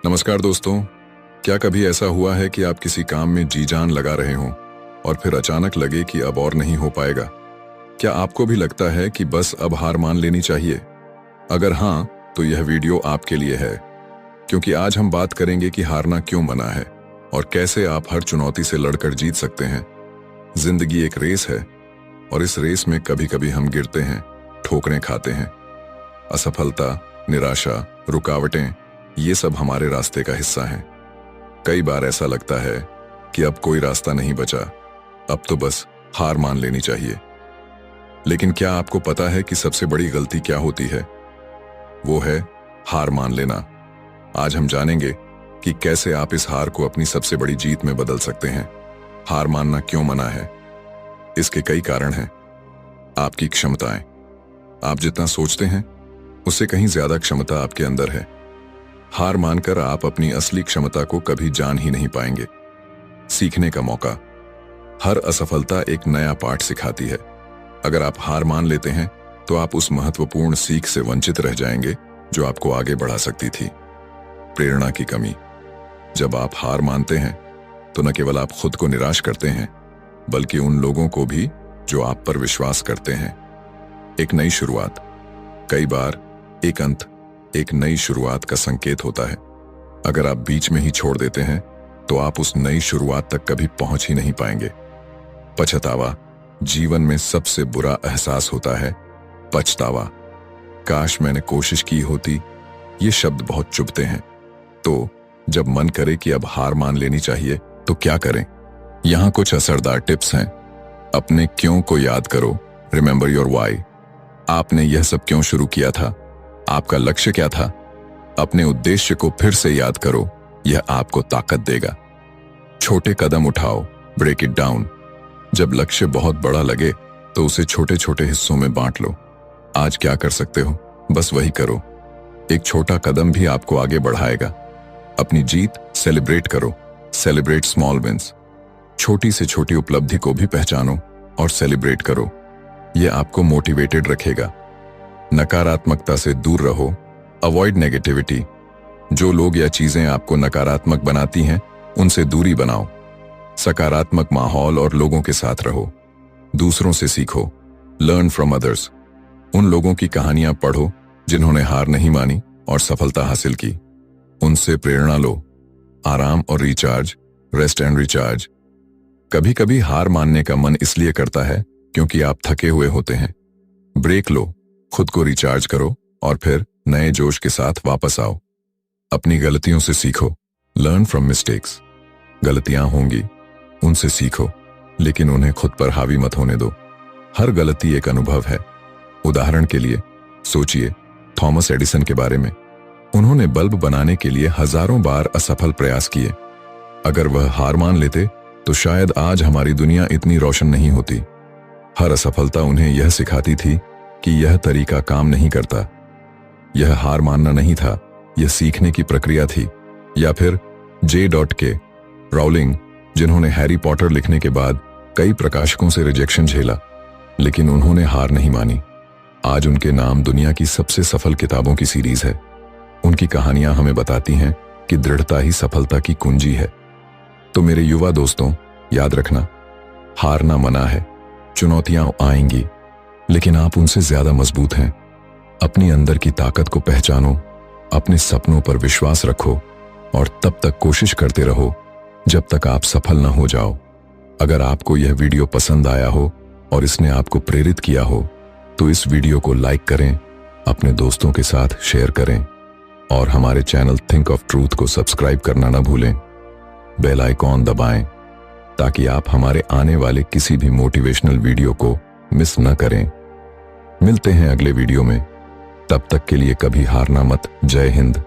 नमस्कार दोस्तों। क्या कभी ऐसा हुआ है कि आप किसी काम में जी जान लगा रहे हों और फिर अचानक लगे कि अब और नहीं हो पाएगा? क्या आपको भी लगता है कि बस अब हार मान लेनी चाहिए? अगर हाँ, तो यह वीडियो आपके लिए है, क्योंकि आज हम बात करेंगे कि हारना क्यों मना है और कैसे आप हर चुनौती से लड़कर जीत सकते हैं। जिंदगी एक रेस है और इस रेस में कभी कभी हम गिरते हैं, ठोकरें खाते हैं। असफलता, निराशा, रुकावटें, ये सब हमारे रास्ते का हिस्सा हैं। कई बार ऐसा लगता है कि अब कोई रास्ता नहीं बचा, अब तो बस हार मान लेनी चाहिए। लेकिन क्या आपको पता है कि सबसे बड़ी गलती क्या होती है? वो है हार मान लेना। आज हम जानेंगे कि कैसे आप इस हार को अपनी सबसे बड़ी जीत में बदल सकते हैं। हार मानना क्यों मना है? इसके कई कारण हैं। आपकी क्षमताएं। आप जितना सोचते हैं उससे कहीं ज्यादा क्षमता आपके अंदर है। हार मानकर आप अपनी असली क्षमता को कभी जान ही नहीं पाएंगे। सीखने का मौका। हर असफलता एक नया पाठ सिखाती है। अगर आप हार मान लेते हैं तो आप उस महत्वपूर्ण सीख से वंचित रह जाएंगे जो आपको आगे बढ़ा सकती थी। प्रेरणा की कमी। जब आप हार मानते हैं तो न केवल आप खुद को निराश करते हैं, बल्कि उन लोगों को भी जो आप पर विश्वास करते हैं। एक नई शुरुआत। कई बार एक अंत एक नई शुरुआत का संकेत होता है। अगर आप बीच में ही छोड़ देते हैं तो आप उस नई शुरुआत तक कभी पहुंच ही नहीं पाएंगे। पछतावा। जीवन में सबसे बुरा एहसास होता है पछतावा। काश मैंने कोशिश की होती। ये शब्द बहुत चुभते हैं। तो जब मन करे कि अब हार मान लेनी चाहिए तो क्या करें? यहां कुछ असरदार टिप्स हैं। अपने क्यों को याद करो। Remember your why. आपने यह सब क्यों शुरू किया था? आपका लक्ष्य क्या था? अपने उद्देश्य को फिर से याद करो, यह आपको ताकत देगा। छोटे कदम उठाओ। Break it down. जब लक्ष्य बहुत बड़ा लगे तो उसे छोटे छोटे हिस्सों में बांट लो। आज क्या कर सकते हो, बस वही करो। एक छोटा कदम भी आपको आगे बढ़ाएगा। अपनी जीत सेलिब्रेट करो। Celebrate small wins. छोटी से छोटी उपलब्धि को भी पहचानो और सेलिब्रेट करो। यह आपको मोटिवेटेड रखेगा। नकारात्मकता से दूर रहो। Avoid negativity. जो लोग या चीजें आपको नकारात्मक बनाती हैं उनसे दूरी बनाओ। सकारात्मक माहौल और लोगों के साथ रहो। दूसरों से सीखो। Learn from others. उन लोगों की कहानियां पढ़ो जिन्होंने हार नहीं मानी और सफलता हासिल की। उनसे प्रेरणा लो। आराम और रिचार्ज। Rest and recharge. कभी कभी हार मानने का मन इसलिए करता है क्योंकि आप थके हुए होते हैं। ब्रेक लो, खुद को रिचार्ज करो और फिर नए जोश के साथ वापस आओ। अपनी गलतियों से सीखो। Learn from mistakes. गलतियां होंगी, उनसे सीखो, लेकिन उन्हें खुद पर हावी मत होने दो। हर गलती एक अनुभव है। उदाहरण के लिए सोचिए थॉमस एडिसन के बारे में। उन्होंने बल्ब बनाने के लिए हजारों बार असफल प्रयास किए। अगर वह हार मान लेते तो शायद आज हमारी दुनिया इतनी रोशन नहीं होती। हर असफलता उन्हें यह सिखाती थी कि यह तरीका काम नहीं करता। यह हार मानना नहीं था, यह सीखने की प्रक्रिया थी। या फिर J.K. राउलिंग, जिन्होंने हैरी पॉटर लिखने के बाद कई प्रकाशकों से रिजेक्शन झेला, लेकिन उन्होंने हार नहीं मानी। आज उनके नाम दुनिया की सबसे सफल किताबों की सीरीज है। उनकी कहानियां हमें बताती हैं कि दृढ़ता ही सफलता की कुंजी है। तो मेरे युवा दोस्तों, याद रखना, हारना मना है। चुनौतियां आएंगी, लेकिन आप उनसे ज्यादा मजबूत हैं। अपनी अंदर की ताकत को पहचानो, अपने सपनों पर विश्वास रखो और तब तक कोशिश करते रहो जब तक आप सफल न हो जाओ। अगर आपको यह वीडियो पसंद आया हो और इसने आपको प्रेरित किया हो तो इस वीडियो को लाइक करें, अपने दोस्तों के साथ शेयर करें और हमारे चैनल थिंक ऑफ ट्रूथ को सब्सक्राइब करना न भूलें। बेल आइकॉन दबाएं ताकि आप हमारे आने वाले किसी भी मोटिवेशनल वीडियो को मिस न करें। मिलते हैं अगले वीडियो में। तब तक के लिए कभी हारना मत। जय हिंद।